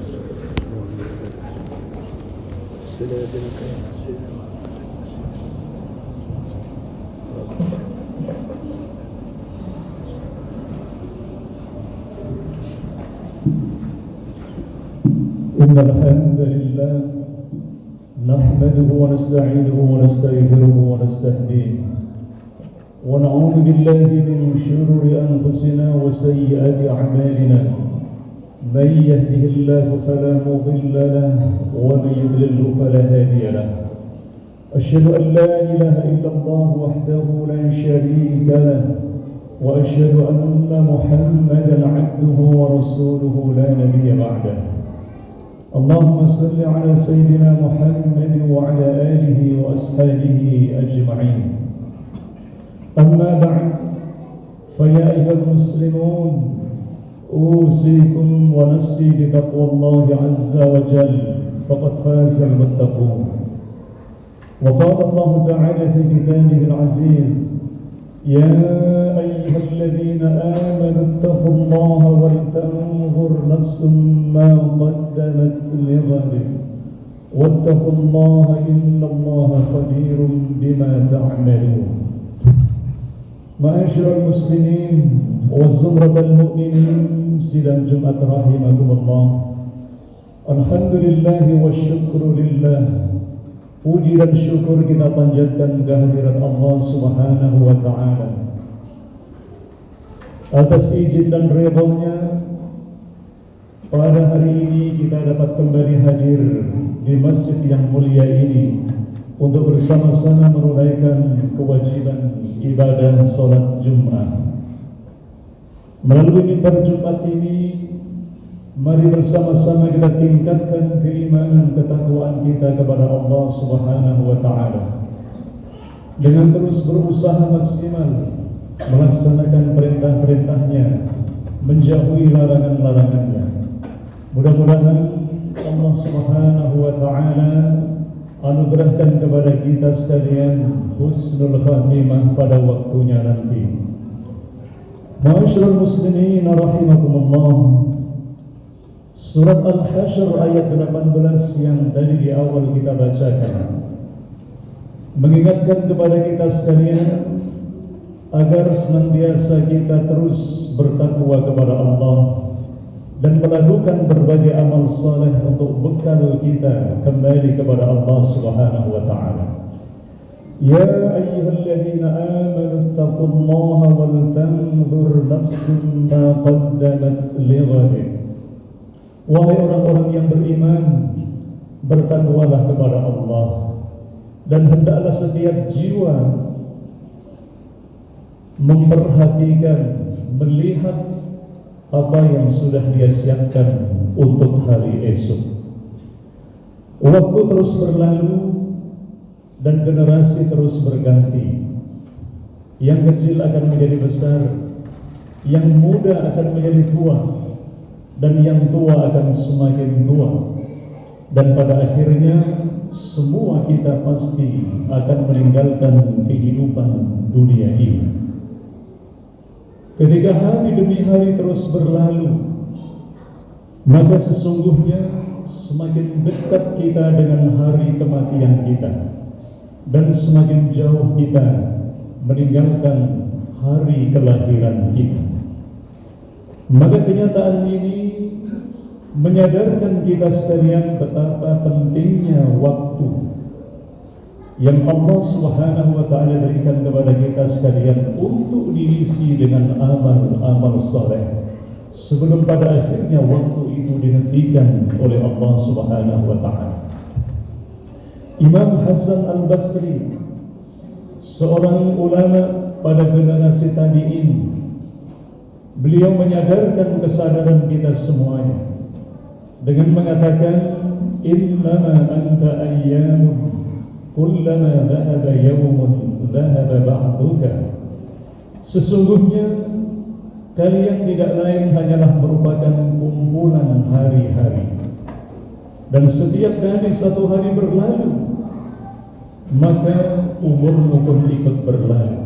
إن الحمد لله نحمده ونستعينه ونستغفره ونستهديه ونعوذ بالله من شرور أنفسنا وسيئات أعمالنا من يهده الله فلا مضل له ومن يضلله فلا هادي له أشهد أن لا إله إلا الله وحده لا شريك له وأشهد أن محمدا عبده ورسوله لا نبي بعده اللهم صل على سيدنا محمد وعلى آله وأصحابه أجمعين أما بعد فيا أيها المسلمون أوصيكم ونفسي بتقوى الله عز وجل فقد فاز المتقون وقال الله تعالى في كتابه العزيز يا أيها الذين آمنوا اتقوا الله ولتنظر نفس ما قدمت لغد واتقوا الله إن الله خبير بما تعملون معاشر المسلمين والزمرة المؤمنين sidang Jumat rahimakumullah. Alhamdulillah wa syukru lillah. Puji dan syukur kita panjatkan kehadirat Allah Subhanahu wa ta'ala atas izin dan ridha-Nya. Pada hari ini kita dapat kembali hadir di masjid yang mulia ini untuk bersama-sama menunaikan kewajiban ibadah salat Jumat. Melalui mimbar Jumat ini, mari bersama-sama kita tingkatkan keimanan ketakwaan kita kepada Allah Subhanahu wa ta'ala dengan terus berusaha maksimal melaksanakan perintah-perintahnya, menjauhi larangan-larangannya. Mudah-mudahan Allah Subhanahu wa ta'ala anugerahkan kepada kita sekalian husnul khatimah pada waktunya nanti. Ma'asyiral muslimin rahimakumullah. Surat Al-Hasyr ayat 18 yang tadi di awal kita bacakan mengingatkan kepada kita sekalian agar senantiasa kita terus bertakwa kepada Allah dan melakukan berbagai amal saleh untuk bekal kita kembali kepada Allah Subhanahu wa ta'ala. Ya ayyuhalladzina amanu taqullaha wal tanzur nafsun ma qaddamat lighadin. Wahai orang-orang yang beriman, bertakwalah kepada Allah dan hendaklah setiap jiwa memperhatikan, melihat apa yang sudah dia siapkan untuk hari esok. Waktu terus berlalu dan generasi terus berganti. Yang kecil akan menjadi besar, yang muda akan menjadi tua, dan yang tua akan semakin tua. Dan pada akhirnya semua kita pasti akan meninggalkan kehidupan dunia ini. Ketika hari demi hari terus berlalu, maka sesungguhnya semakin dekat kita dengan hari kematian kita, dan semakin jauh kita meninggalkan hari kelahiran kita. Maka kenyataan ini menyadarkan kita sekalian betapa pentingnya waktu yang Allah Subhanahu wa ta'ala berikan kepada kita sekalian untuk diisi dengan amal-amal saleh sebelum pada akhirnya waktu itu dihentikan oleh Allah Subhanahu wa ta'ala. Imam Hasan Al-Basri, seorang ulama pada generasi tabi'in, beliau menyadarkan kesadaran kita semuanya dengan mengatakan, innama anta ayyamun kullama dhahaba yawmun dhahaba ba'duka. Sesungguhnya kalian tidak lain hanyalah merupakan kumpulan hari-hari, dan setiap kali satu hari berlalu maka umurmu pun ikut berlalu,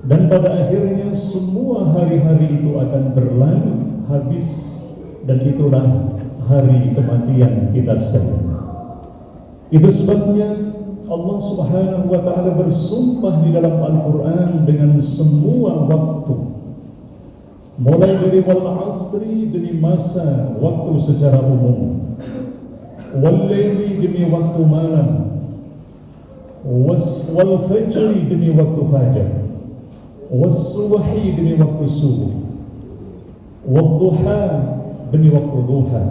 dan pada akhirnya semua hari-hari itu akan berlalu habis, dan itulah hari kematian kita sekalian. Itu sebabnya Allah Subhanahu wa ta'ala bersumpah di dalam Al-Quran dengan semua waktu, mulai dari wal asri demi masa waktu secara umum, wal laili demi waktu malam, wal fajri demi waktu fajar, was subhi demi waktu subuh, wal duha demi waktu duha,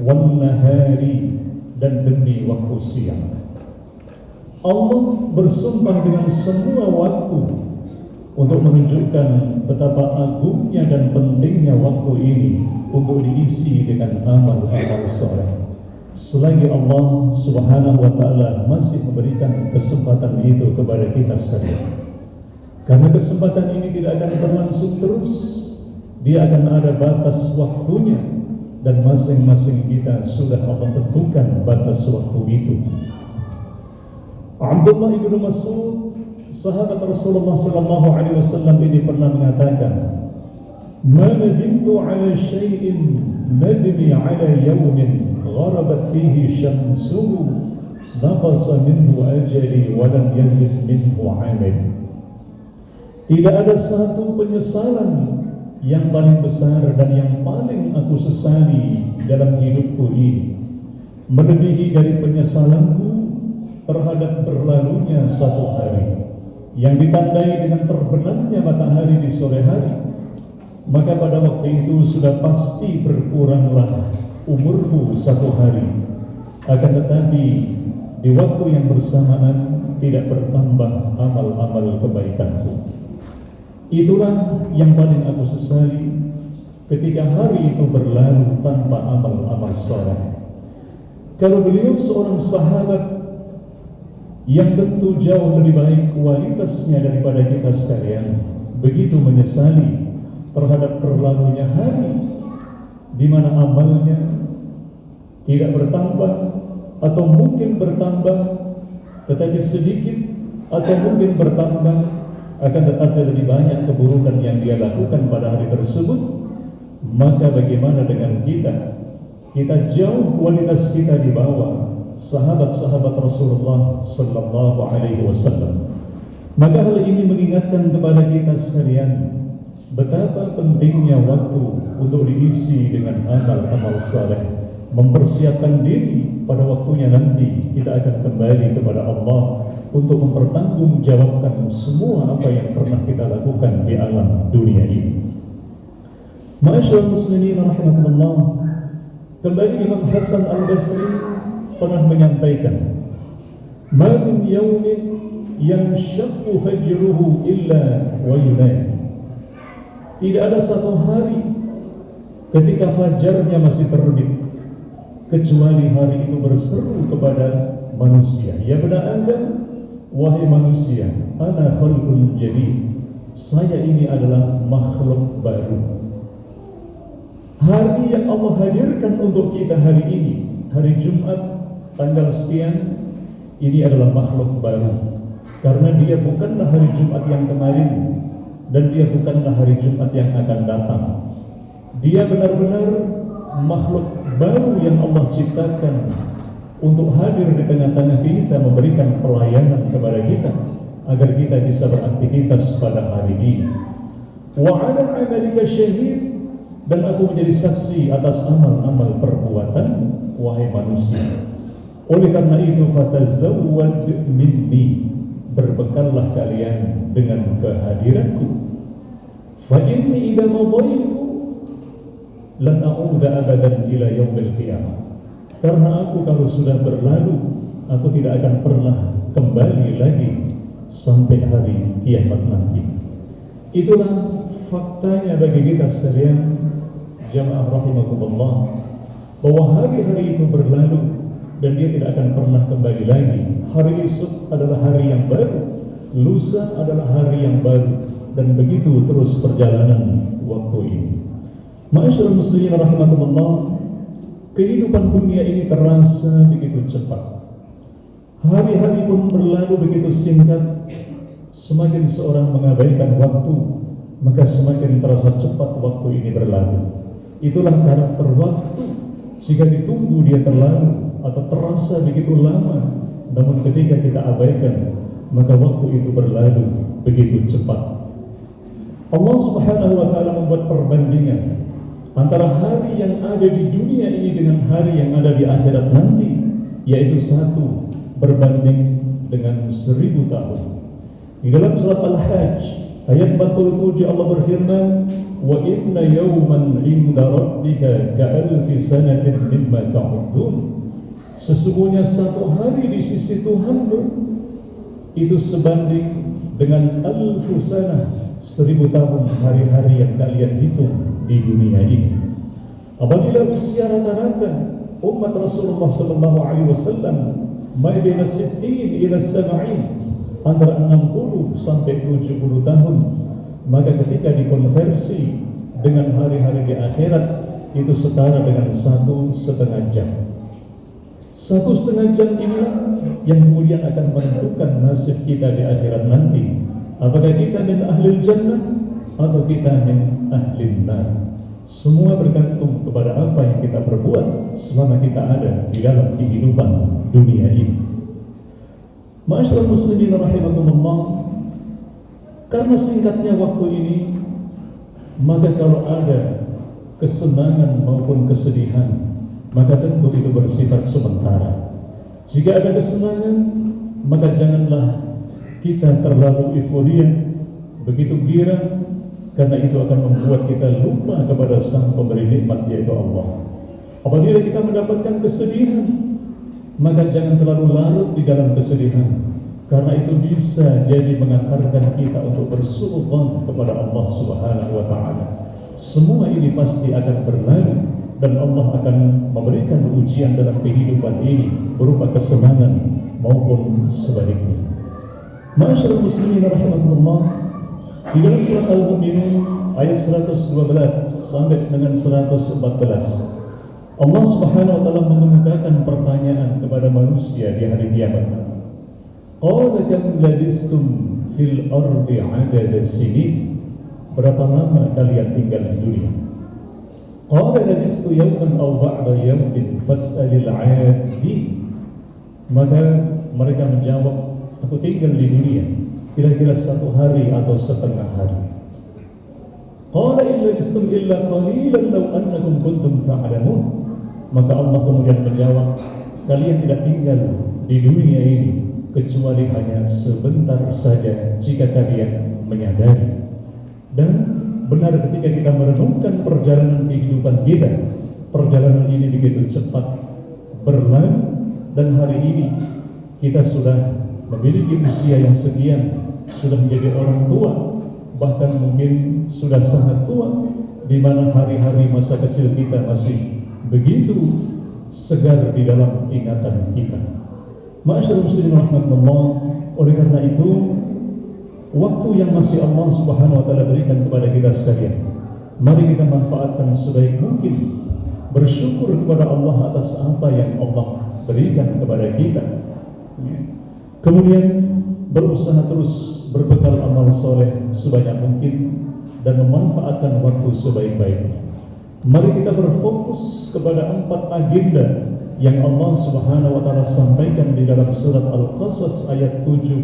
wal nahari dan demi waktu siang. Allah bersumpah dengan semua waktu untuk menunjukkan betapa agungnya dan pentingnya waktu ini untuk diisi dengan amal-amal saleh. Selagi Allah Subhanahu wa ta'ala masih memberikan kesempatan itu kepada kita sekalian. Karena kesempatan ini tidak akan berlangsung terus, dia akan ada batas waktunya, dan masing-masing kita sudah Allah tentukan batas waktu itu. Abdullah ibnu Mas'ud, sahabat Rasulullah sallallahu alaihi wasallam ini pernah mengatakan, "Ma nadimtu ala syai'in nadmi ala yawmin gharabat fihi syamsuhu naqasa minhu ajali wa lam yazid minhu 'amal." Tidak ada satu penyesalan yang paling besar dan yang paling aku sesali dalam hidupku ini melebihi dari penyesalanku terhadap berlalunya satu hari yang ditandai dengan terbenamnya matahari di sore hari. Maka pada waktu itu sudah pasti berkuranglah umurku satu hari, akan tetapi di waktu yang bersamaan tidak bertambah amal-amal kebaikanku. Itulah yang paling aku sesali ketika hari itu berlalu tanpa amal-amal saleh. Kalau beliau seorang sahabat yang tentu jauh lebih baik kualitasnya daripada kita sekalian, begitu menyesali terhadap berlalunya hari di mana amalnya tidak bertambah atau mungkin bertambah tetapi sedikit, atau mungkin bertambah akan tetapi lebih banyak keburukan yang dia lakukan pada hari tersebut. Maka bagaimana dengan kita? Kita jauh kualitas kita di bawah sahabat-sahabat Rasulullah sallallahu alaihi wasallam. Maka hal ini mengingatkan kepada kita sekalian betapa pentingnya waktu untuk diisi dengan amal-amal saleh, mempersiapkan diri pada waktunya nanti kita akan kembali kepada Allah untuk mempertanggungjawabkan semua apa yang pernah kita lakukan di alam dunia ini. Ma'asyiral muslimin rahimakumullah, kembali Imam Hasan Al-Basri pernah menyampaikan, "Ma min yawmin yanshaqqu fajruhu illa wa yunadi." Tidak ada satu hari ketika fajarnya masih terbit kecuali hari itu berseru kepada manusia, "Ya bani Adam, wahai manusia, ana khalqun jadid, saya ini adalah makhluk baru." Hari yang Allah hadirkan untuk kita hari ini, hari Jumat tanggal sekian, ini adalah makhluk baru, karena dia bukanlah hari Jumat yang kemarin dan dia bukanlah hari Jumat yang akan datang. Dia benar-benar makhluk baru yang Allah ciptakan untuk hadir di tengah-tengah kita, memberikan pelayanan kepada kita agar kita bisa beraktivitas pada hari ini. Wa ala amalika syahid, dan aku menjadi saksi atas amal-amal perbuatan wahai manusia. Oleh karena itu, fatazawwad minni, berbekallah kalian dengan kehadiranku. Fa inni idza madaitu lan a'udha abadan ila yaumil qiyamah. Karena aku kalau sudah berlalu, aku tidak akan pernah kembali lagi sampai hari kiamat nanti. Itulah faktanya bagi kita sekalian, jamaah rahimakumullah, bahwa hari-hari itu berlalu dan dia tidak akan pernah kembali lagi. Hari esok adalah hari yang baru, lusa adalah hari yang baru, dan begitu terus perjalanan waktu ini. Ma'asyiral muslimin rahimakumullah, kehidupan dunia ini terasa begitu cepat. Hari-hari pun berlalu begitu singkat. Semakin seorang mengabaikan waktu, maka semakin terasa cepat waktu ini berlalu. Itulah karakter waktu. Jika ditunggu dia terlalu atau terasa begitu lama, namun ketika kita abaikan, maka waktu itu berlalu begitu cepat. Allah Subhanahu wa Ta'ala membuat perbandingan antara hari yang ada di dunia ini dengan hari yang ada di akhirat nanti, yaitu satu berbanding dengan 1000 tahun. Di dalam surat Al-Hajj ayat 47 Allah berfirman, wa inna yawman 'inda rabbika ka'alfi sanatin mimma ta'udun. Sesungguhnya satu hari di sisi Tuhanmu itu sebanding dengan alfu sanah, 1000 tahun hari-hari yang kalian hitung di dunia ini. Apabila usia rata-rata umat Rasulullah sallallahu alaihi wasallam baina 60 ila 70, antara 60 sampai 70 tahun, maka ketika dikonversi dengan hari-hari di akhirat itu setara dengan 1,5 jam. 1,5 jam inilah yang kemudian akan menentukan nasib kita di akhirat nanti. Apakah kita min ahlil jannah atau kita min ahlil nar? Semua bergantung kepada apa yang kita perbuat selama kita ada di dalam kehidupan dunia ini. Ma'asyiral muslimin rahimakumullah, karena singkatnya waktu ini, maka kalau ada kesenangan maupun kesedihan, maka tentu itu bersifat sementara. Jika ada kesenangan, maka janganlah kita terlalu euforia, begitu girang, karena itu akan membuat kita lupa kepada Sang Pemberi nikmat, yaitu Allah. Apabila kita mendapatkan kesedihan, maka jangan terlalu larut di dalam kesedihan, karena itu bisa jadi mengantarkan kita untuk bersuudzon kepada Allah Subhanahu wa Ta'ala. Semua ini pasti akan berlalu, dan Allah akan memberikan ujian dalam kehidupan ini berupa kesenangan maupun sebaliknya. Ma'asyiral muslimin rahimakumullah, di dalam surat Al-Mu'minun ayat 112 sampai dengan 114, Allah Subhanahu wa Ta'ala mengemukakan pertanyaan kepada manusia di hari kiamat. Qala kam labistum fil ardi 'adada sinin? Berapa lama kalian tinggal di dunia? Qala labistu yawman aw ba'da yawmin fas'alil 'adin. Maka mereka menjawab, aku tinggal di dunia kira-kira 1 hari atau setengah hari. Qala illa labistum illa qalilan law annakum kuntum ta'lamun. Maka Allah kemudian menjawab, kalian tidak tinggal di dunia ini kecuali hanya sebentar saja jika kalian menyadari. Dan benar ketika kita merenungkan perjalanan kehidupan kita, perjalanan ini begitu cepat berlalu, dan hari ini kita sudah memiliki usia yang sekian, sudah menjadi orang tua, bahkan mungkin sudah sangat tua, di mana hari-hari masa kecil kita masih begitu segar di dalam ingatan kita. Ma'asyiral muslimin rahimakumullah, oleh karena itu waktu yang masih Allah Subhanahu wa Ta'ala berikan kepada kita sekalian, mari kita manfaatkan sebaik mungkin, bersyukur kepada Allah atas apa yang Allah berikan kepada kita. Kemudian berusaha terus berbekal amal soleh sebanyak mungkin dan memanfaatkan waktu sebaik-baiknya. Mari kita berfokus kepada 4 agenda yang Allah Subhanahu wa Ta'ala sampaikan di dalam surat Al-Qasas ayat 77.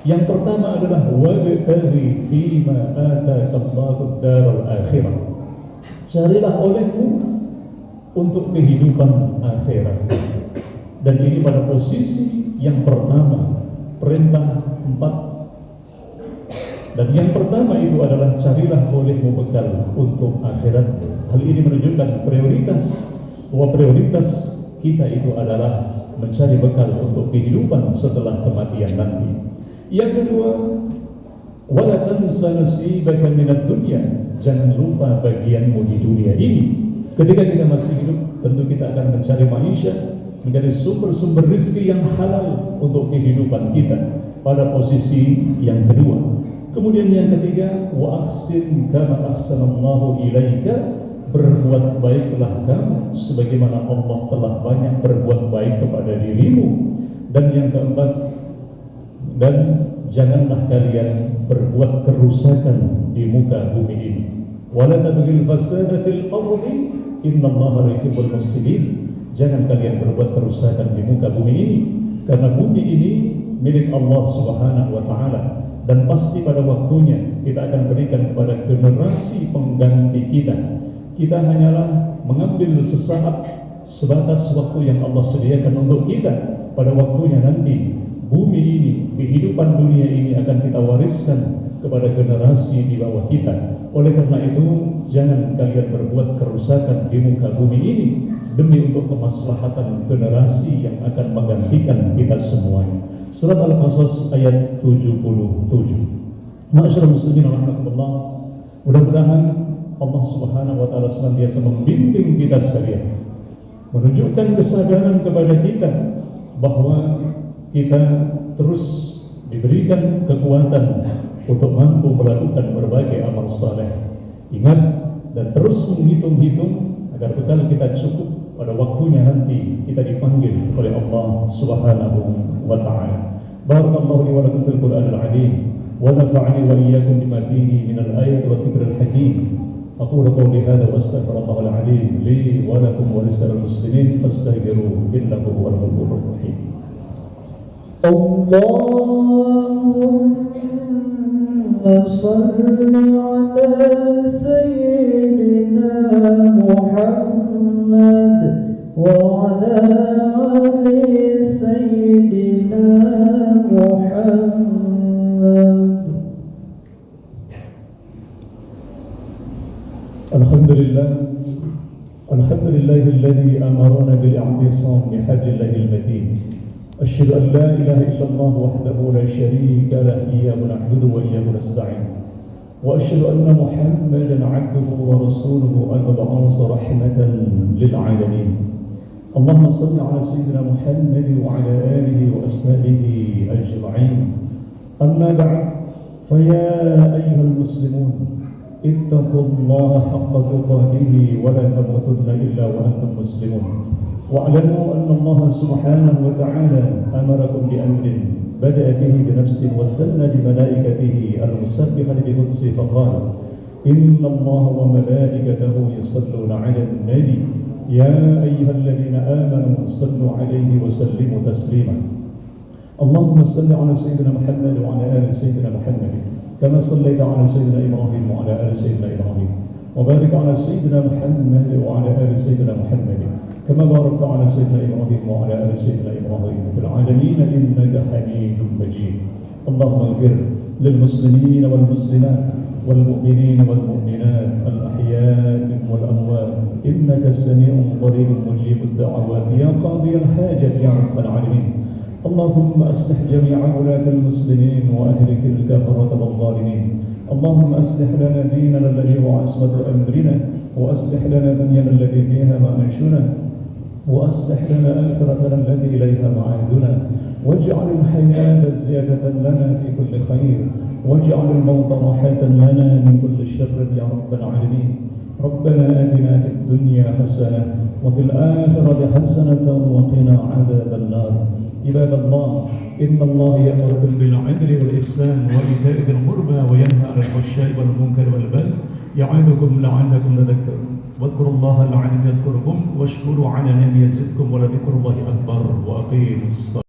Yang pertama adalah wabtaghi fima ataka Allahu ad-daral akhirah. Carilah olehmu untuk kehidupan akhirat. Dan ini pada posisi yang pertama, perintah 4. Dan yang pertama itu adalah carilah olehmu bekal untuk akhirat. Hal ini menunjukkan prioritas, bahwa prioritas kita itu adalah mencari bekal untuk kehidupan setelah kematian nanti. Yang kedua, wala tansa nasibaka minad dunya. Jangan lupa bagianmu di dunia ini. Ketika kita masih hidup, tentu kita akan mencari maisha, mencari sumber-sumber rezeki yang halal untuk kehidupan kita pada posisi yang kedua. Kemudian yang ketiga, wa ahsin kama ahsanallahu ilaika. Berbuat baiklah kamu sebagaimana Allah telah banyak berbuat baik kepada dirimu. Dan yang keempat, dan janganlah kalian berbuat kerusakan di muka bumi ini. Wala tabghil fasada fil ardi innallaha yuhibbul mufsidin. Jangan kalian berbuat kerusakan di muka bumi ini, karena bumi ini milik Allah Subhanahu wa taala, dan pasti pada waktunya kita akan berikan kepada generasi pengganti kita. Kita hanyalah mengambil sesaat, sebatas waktu yang Allah sediakan untuk kita. Pada waktunya nanti bumi ini, kehidupan dunia ini akan kita wariskan kepada generasi di bawah kita. Oleh karena itu, jangan kalian berbuat kerusakan di muka bumi ini demi untuk kemaslahatan generasi yang akan menggantikan kita semuanya. Surat Al-Qasas ayat 77. Ma'asyiral muslimin rahimakumullah, mudah-mudahan Allah Subhanahu wa taala senantiasa membimbing kita sekalian, menunjukkan kesadaran kepada kita bahwa kita terus diberikan kekuatan untuk mampu melakukan berbagai amal saleh. Ingat dan terus menghitung-hitung agar bekal kita cukup pada waktunya nanti kita dipanggil oleh Allah Subhanahu wa taala. Barakallahu li wa lakum fil Qur'anil 'azim wa nafa'ani wa iyyakum bima fihi min al-ayati wa dhikril hakim. Aqulu qawli hadha wa astaghfirullahal 'azim li wa lakum wa lisa'iril muslimin fastaghfiruhu innahu huwal ghafurur rahim. Allahumma salli ala sayyidina Muhammad wa ala ali sayyidina Muhammad. Alhamdulillahilladzi amarana bil i'tisam bi hablillahil matin. أشهد أن لا إله إلا الله وحده لا شريك له إياه نعبد وإياه نستعين وأشهد أن محمدا عبده ورسوله المبعوث رحمة للعالمين. اللهم صل على سيدنا محمد وعلى آله وأصحابه أجمعين. أما بعد، فيا أيها المسلمون اتقوا الله حق تقاته ولا تموتن إلا وأنتم مسلمون. واعلموا أن الله سبحانه وتعالى أمركم بأمر بدأ فيه بنفسه وثنى بملائكته المسبحة بقدسه فقال: إن الله وملائكته يصلون على النبي يا أيها الذين آمنوا صلوا عليه وسلموا تسليما. اللهم صل على سيدنا محمد وعلى آل سيدنا محمد كما صليت على سيدنا إبراهيم وعلى آل سيدنا إبراهيم، وبارك على سيدنا محمد وعلى آل سيدنا محمد كما باركت على سيدنا إبراهيم وعلى آل سيدنا إبراهيم في العالمين إنك حميد مجيد. اللهم اغفر للمسلمين والمسلمات والمؤمنين والمؤمنات الأحياء منهم والأموات إنك سميع قريب مجيب الدعوات يا قاضي الحاجة يا رب العالمين. اللهم أصلح جميع ولاة المسلمين وأهلك الكفرة والظالمين. اللهم أصلح لنا ديننا الذي هو عصمة أمرنا، وأصلح لنا دنيانا التي فيها معاشنا، وأصلح لنا آخرتنا التي إليها معادنا، واجعل الحياة زيادة لنا في كل خير، واجعل الموت راحة لنا من كل شر يا رب العالمين. ربنا آتنا في الدنيا حسنة وفي الآخرة حسنة وقنا عذاب النار. عباد الله، إن الله يأمركم بالعدل والإحسان وإيتاء ذي القربى وينهى عن الفحشاء والمنكر والبغي يعظكم لعلكم تذكرون. واذكروا الله العظيم يذكركم واشكروا على نعمه يزدكم ولذكر الله أكبر. وأقيموا الصلاة.